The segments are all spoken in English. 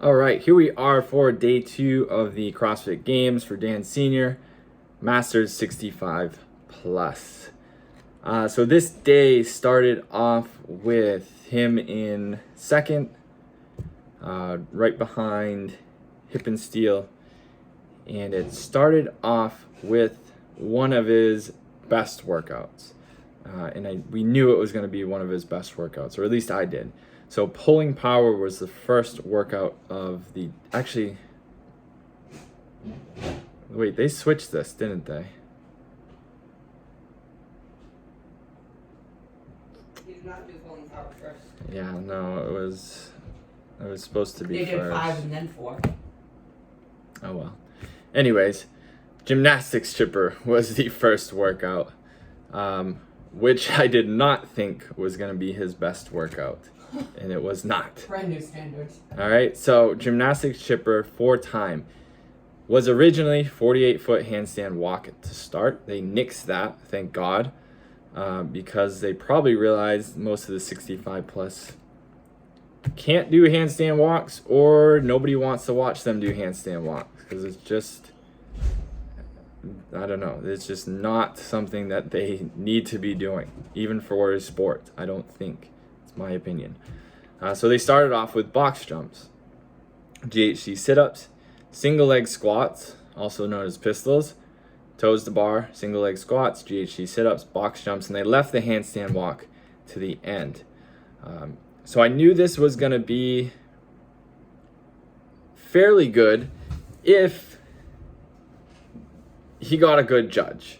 All right, here we are for day 2 of the CrossFit Games for Dan Senior, Masters 65 plus. So this day started off with him in second, right behind hip and steel, and it started off with one of his best workouts. We knew it was going to be one of his best workouts, or at least I did. So pulling power was the first workout of the, actually, wait, they switched this, didn't they? You did not do pulling power first. Yeah, no, it was supposed to be They did first. 5 and then 4. Oh well. Anyways, gymnastics chipper was the first workout, which I did not think was going to be his best workout. And it was not. Brand new standards. All right, so gymnastics chipper 4 time was originally 48-foot handstand walk to start. They nixed that, thank God, because they probably realized most of the 65 plus can't do handstand walks, or nobody wants to watch them do handstand walks because it's just, I don't know, it's just not something that they need to be doing, even for a sport, I don't think. My opinion. So they started off with box jumps, GHC sit-ups, single leg squats, also known as pistols, toes to bar, single leg squats, GHC sit-ups, box jumps, and they left the handstand walk to the end. So I knew this was going to be fairly good if he got a good judge,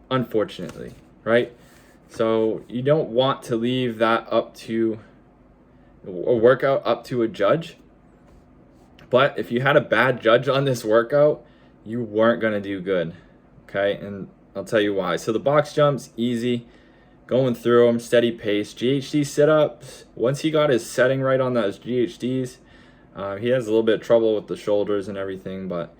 unfortunately, right? So you don't want to leave that up to a workout up to a judge. But if you had a bad judge on this workout, you weren't going to do good. Okay, and I'll tell you why. So the box jumps, easy, going through them, steady pace. GHD sit-ups, once he got his setting right on those GHDs, he has a little bit of trouble with the shoulders and everything, but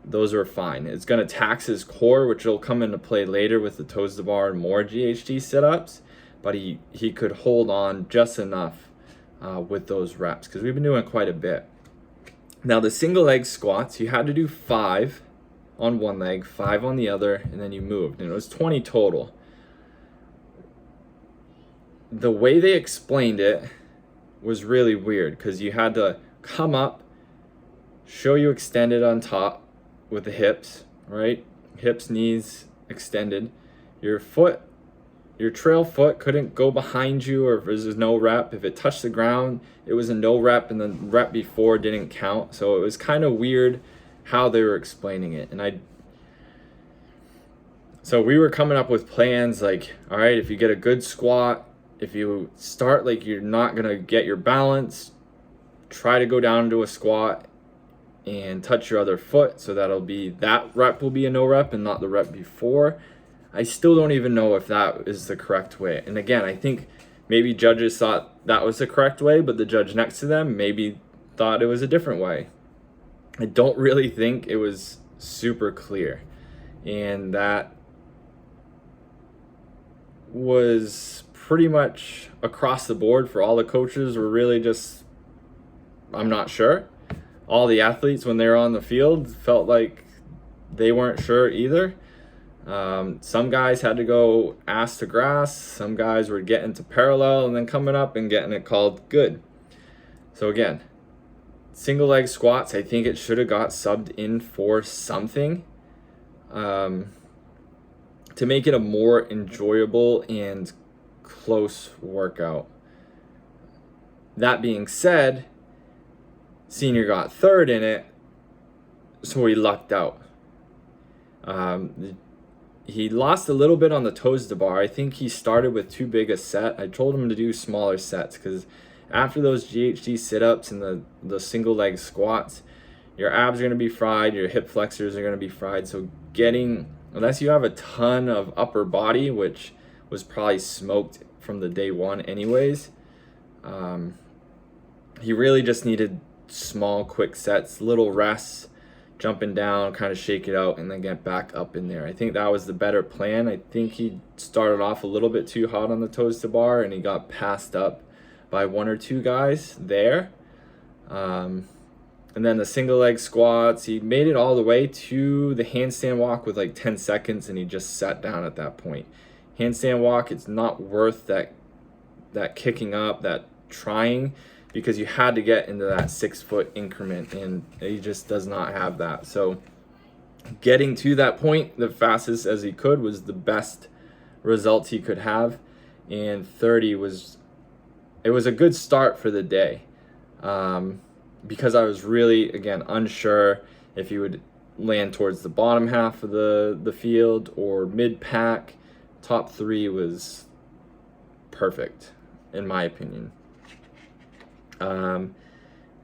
those are fine. It's going to tax his core, which will come into play later with the toes to bar and more GHD sit-ups, but he could hold on just enough with those reps because we've been doing quite a bit. Now the single leg squats, you had to do 5 on one leg, 5 on the other, and then you moved, and it was 20 total. The way they explained it was really weird because you had to come up, show you extended on top with the hips, right? Hips, knees extended. Your foot, your trail foot couldn't go behind you, or if there's no rep. If it touched the ground, it was a no rep, and the rep before didn't count. So it was kind of weird how they were explaining it. So we were coming up with plans like, all right, if you get a good squat, if you start like you're not gonna get your balance, try to go down into a squat and touch your other foot, so that rep will be a no rep and not the rep before. I still don't even know if that is the correct way. And again, I think maybe judges thought that was the correct way, but the judge next to them maybe thought it was a different way. I don't really think it was super clear. And that was pretty much across the board for all the coaches. Were really just, I'm not sure. All the athletes, when they were on the field, felt like they weren't sure either. Some guys had to go ass to grass. Some guys were getting to parallel and then coming up and getting it called good. So again, single leg squats, I think it should have got subbed in for something to make it a more enjoyable and close workout. That being said, Senior got third in it, so he lucked out. He lost a little bit on the toes to bar. I think he started with too big a set. I told him to do smaller sets because after those GHD sit-ups and the single leg squats, your abs are going to be fried, your hip flexors are going to be fried. So unless you have a ton of upper body, which was probably smoked from the day one anyways, he really just needed small, quick sets, little rests, jumping down, kind of shake it out, and then get back up in there. I think that was the better plan. I think he started off a little bit too hot on the toes to bar, and he got passed up by one or two guys there. And then the single leg squats, he made it all the way to the handstand walk with like 10 seconds, and he just sat down at that point. Handstand walk, it's not worth that kicking up, that trying, because you had to get into that 6 foot increment, and he just does not have that. So getting to that point the fastest as he could was the best results he could have, and 30 was a good start for the day. Because I was really, again, unsure if he would land towards the bottom half of the field or mid-pack. Top 3 was perfect, in my opinion.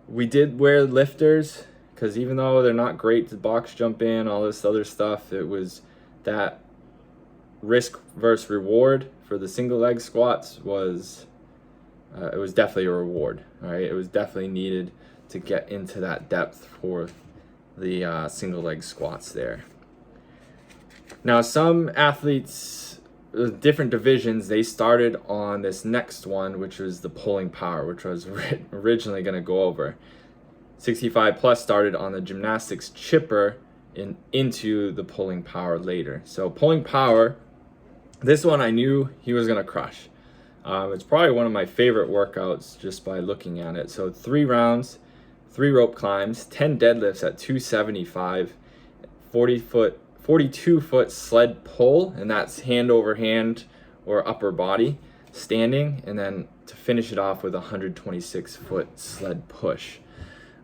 We did wear lifters, because even though they're not great to box jump in, all this other stuff, it was that risk versus reward for the single leg squats was, it was definitely a reward, right? It was definitely needed to get into that depth for the single leg squats there. Now, some athletes, different divisions, they started on this next one, which was the pulling power, which I was originally going to go over. 65 plus started on the gymnastics chipper into the pulling power later. So pulling power, this one I knew he was going to crush. It's probably one of my favorite workouts just by looking at it. So 3 rounds, 3 rope climbs, 10 deadlifts at 275, 42 foot sled pull, and that's hand over hand or upper body standing, and then to finish it off with a 126 foot sled push.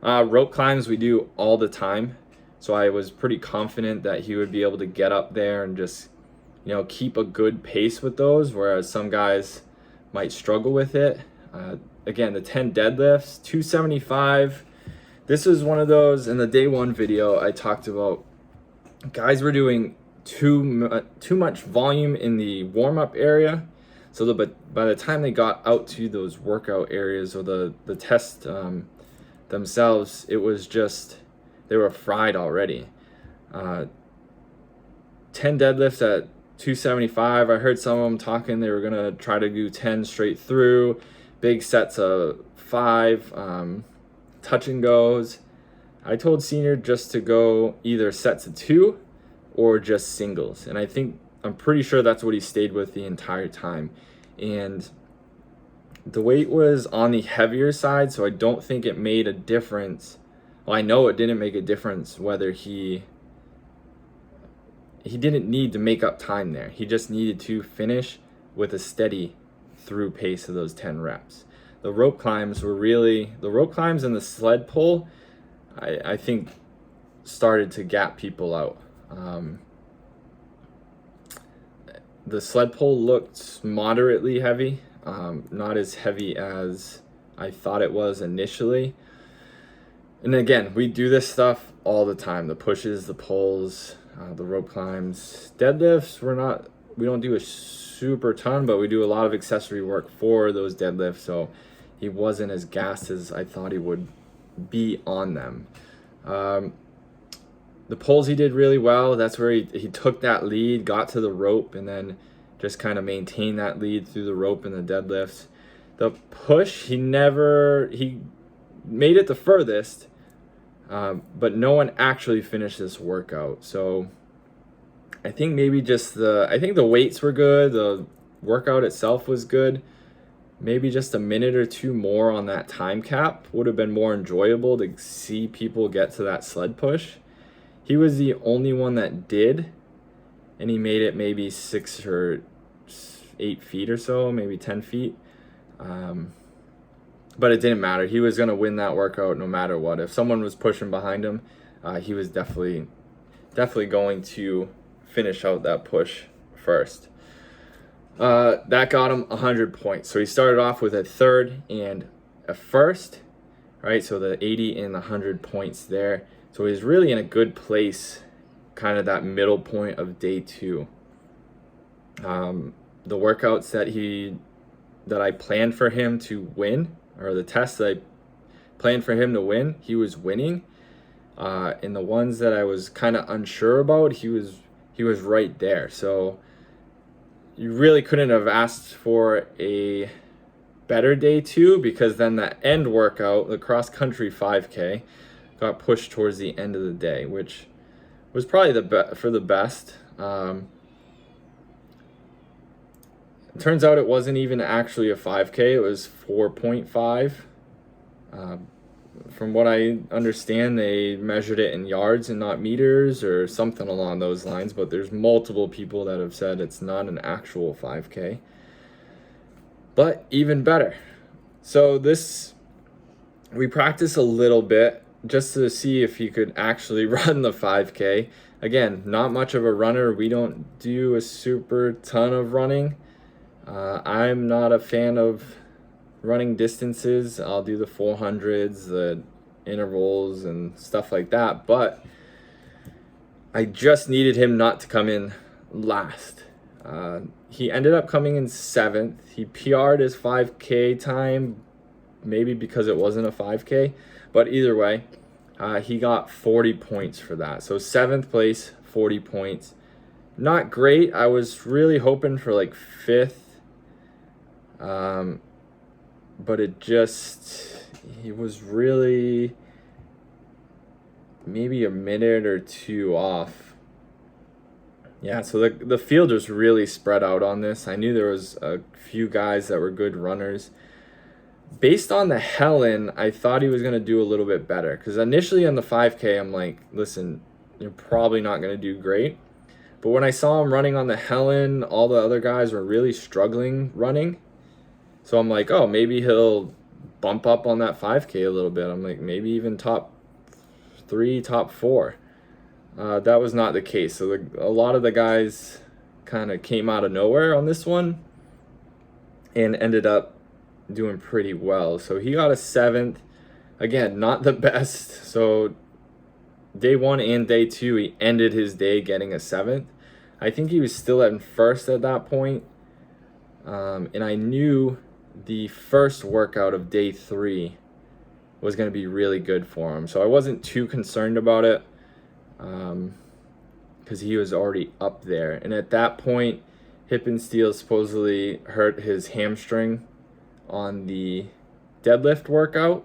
Rope climbs we do all the time, so I was pretty confident that he would be able to get up there and just, keep a good pace with those, whereas some guys might struggle with it. Again, the 10 deadlifts, 275. This is one of those, in the day 1 video I talked about, guys were doing too much volume in the warm-up area, so by the time they got out to those workout areas or the test themselves, it was just, they were fried already. 10 deadlifts at 275. I heard some of them talking they were gonna try to do 10 straight through, big sets of 5, touch and goes. I told Senior just to go either sets of 2 or just singles, and I'm pretty sure that's what he stayed with the entire time. And the weight was on the heavier side, so I don't think it made a difference. Well, I know it didn't make a difference whether he didn't need to make up time there. He just needed to finish with a steady through pace of those 10 reps. The rope climbs and the sled pull, I think started to gap people out. The sled pull looked moderately heavy, not as heavy as I thought it was initially. And again, we do this stuff all the time, the pushes, the pulls, the rope climbs. Deadlifts, we don't do a super ton, but we do a lot of accessory work for those deadlifts, so he wasn't as gassed as I thought he would be on them. The pulls he did really well. That's where he took that lead, got to the rope, and then just kind of maintained that lead through the rope and the deadlifts. The push, he made it the furthest, but no one actually finished this workout. So I think maybe the weights were good, the workout itself was good. Maybe just a minute or 2 more on that time cap would have been more enjoyable to see people get to that sled push. He was the only one that did, and he made it maybe 6 or 8 feet or so, maybe 10 feet. But it didn't matter. He was going to win that workout no matter what. If someone was pushing behind him, he was definitely going to finish out that push first. That got him 100 points. So he started off with a 3rd and a 1st, right? So the 80 and the 100 points there. So he's really in a good place, kind of that middle point of day 2. The workouts that I planned for him to win, or the tests that I planned for him to win, he was winning. In the ones that I was kind of unsure about, he was right there. So you really couldn't have asked for a better day 2, because then the end workout, the cross country 5K, got pushed towards the end of the day, which was probably for the best. It turns out it wasn't even actually a 5K. It was 4.5. From what I understand, they measured it in yards and not meters or something along those lines, but there's multiple people that have said it's not an actual 5K. But even better. So we practiced a little bit just to see if he could actually run the 5K. Again, not much of a runner. We don't do a super ton of running. I'm not a fan of running distances. I'll do the 400s, the intervals and stuff like that, but I just needed him not to come in last. He ended up coming in 7th. He PR'd his 5K time, maybe because it wasn't a 5K, but either way, he got 40 points for that. So 7th place, 40 points. Not great. I was really hoping for like 5th. But he was really maybe a minute or two off. Yeah, so the field was really spread out on this. I knew there was a few guys that were good runners. Based on the Helen, I thought he was going to do a little bit better. Because initially on the 5K, I'm like, listen, you're probably not going to do great. But when I saw him running on the Helen, all the other guys were really struggling running. So I'm like, oh, maybe he'll bump up on that 5K a little bit. I'm like, maybe even top 3, top 4. That was not the case. So a lot of the guys kind of came out of nowhere on this one and ended up doing pretty well. So he got a 7th. Again, not the best. So day 1 and day 2, he ended his day getting a 7th. I think he was still in 1st at that point. And I knew the first workout of day 3 was going to be really good for him. So I wasn't too concerned about it because he was already up there. And at that point, hip and steel supposedly hurt his hamstring on the deadlift workout.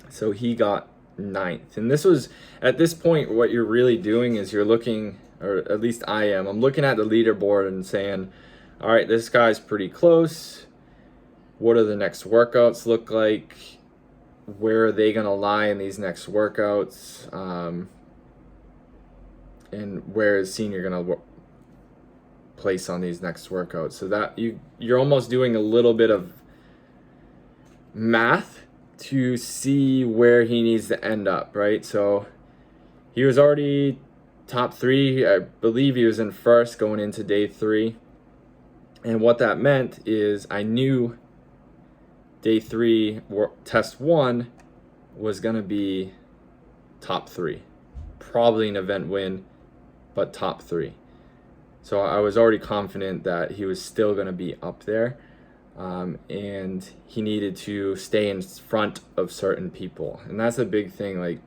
So he got 9th. And this was, at this point, what you're really doing is you're looking, or at least I am, I'm looking at the leaderboard and saying, all right, this guy's pretty close. What do the next workouts look like? Where are they going to lie in these next workouts? And where is senior going to place on these next workouts? So that you're almost doing a little bit of math to see where he needs to end up, right? So he was already top 3. I believe he was in 1st going into day 3. And what that meant is I knew day 3, test 1, was going to be top 3. Probably an event win, but top 3. So I was already confident that he was still going to be up there. And he needed to stay in front of certain people. And that's a big thing. Like,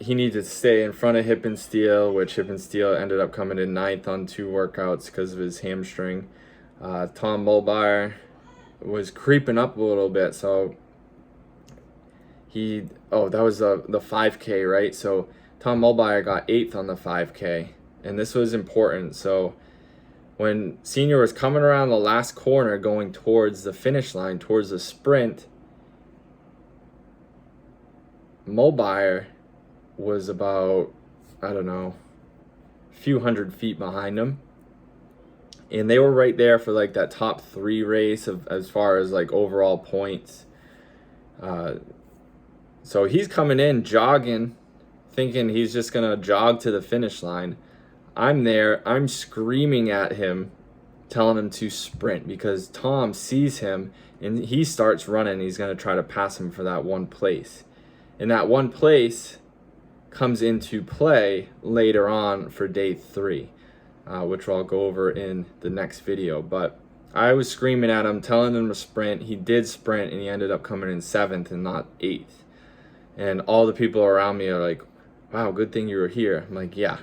he needed to stay in front of Hip and Steel, which Hip and Steel ended up coming in 9th on 2 workouts because of his hamstring. Tom Mulbauer was creeping up a little bit, so that was the 5K, right? So Tom Mulbauer got 8th on the 5K, and this was important. So when senior was coming around the last corner going towards the finish line, towards the sprint, Mulbauer was about, I don't know, a few hundred feet behind him. And they were right there for like that top 3 race as far as like overall points. So he's coming in jogging, thinking he's just going to jog to the finish line. I'm there. I'm screaming at him, telling him to sprint because Tom sees him and he starts running. He's going to try to pass him for that one place. And that one place comes into play later on for day 3. Which I'll go over in the next video. But I was screaming at him, telling him to sprint. He did sprint, and he ended up coming in 7th and not 8th. And all the people around me are like, wow, good thing you were here. I'm like, yeah,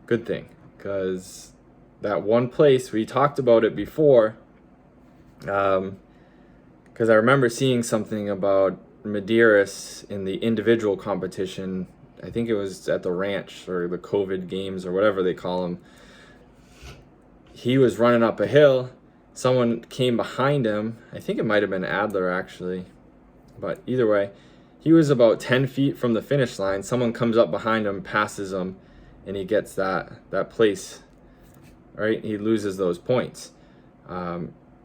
good thing. Because that one place, we talked about it before. Because I remember seeing something about Medeiros in the individual competition. I think it was at the ranch or the COVID Games or whatever they call them. He was running up a hill. Someone came behind him. I think it might have been Adler actually. But either way, he was about 10 feet from the finish line. Someone comes up behind him, passes him, and he gets that place. Right? He loses those points.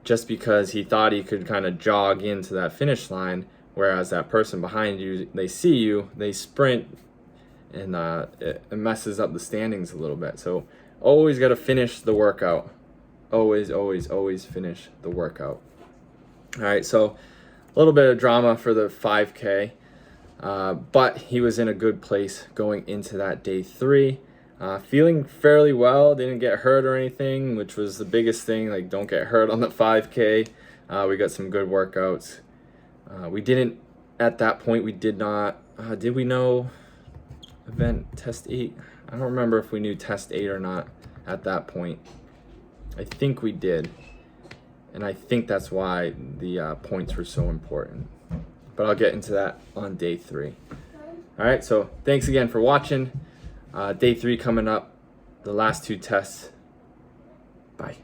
Just because he thought he could kind of jog into that finish line, whereas that person behind you, they see you, they sprint, and it messes up the standings a little bit. So always got to finish the workout. Always, always, always finish the workout. All right, so a little bit of drama for the 5K, but he was in a good place going into that day 3. Feeling fairly well, didn't get hurt or anything, which was the biggest thing. Like, don't get hurt on the 5K. We got some good workouts. We didn't, at that point, we did not, did we know event test 8? I don't remember if we knew test 8 or not at that point. I think we did. And I think that's why the points were so important. But I'll get into that on day 3. All right, so thanks again for watching. Day 3 coming up, the last 2 tests. Bye.